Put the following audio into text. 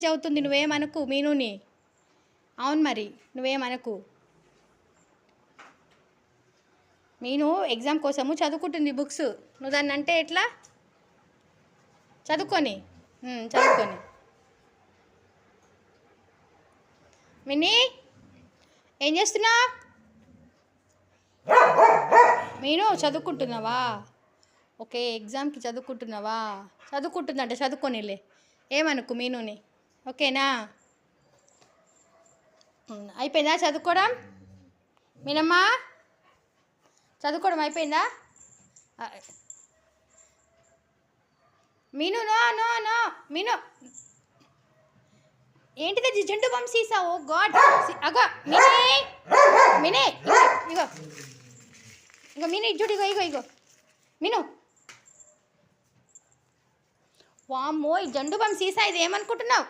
అవుతుంది, నువ్వేమనకు మీనుని. అవును మరి, నువ్వేమనకు. మీను ఎగ్జామ్ కోసము చదువుకుంటుంది బుక్స్. నువ్వు దాన్ని అంటే ఎట్లా? చదువుకొని చదువుకొని. మినీ ఏం చేస్తున్నావు? మీను చదువుకుంటున్నావా? ఓకే, ఎగ్జామ్కి చదువుకుంటున్నావా? చదువుకుంటుందంట, చదువుకోనిలే, ఏమనుకు మీనుని. ఓకేనా? అయిపోయిందా చదువుకోవడం? మీనమ్మా, చదువుకోవడం అయిపోయిందా? మీను నో నో నో మీను, ఏంటిది జండు బామ్ సీసా? ఓ గాడ్, అగో మినీ, మినీ ఇగో ఇగో మినీ, చూడు ఇగో ఇగో ఇగో మిను. వామ్మో, ఈ జండు బామ్ సీసా ఇది ఏమనుకుంటున్నావు?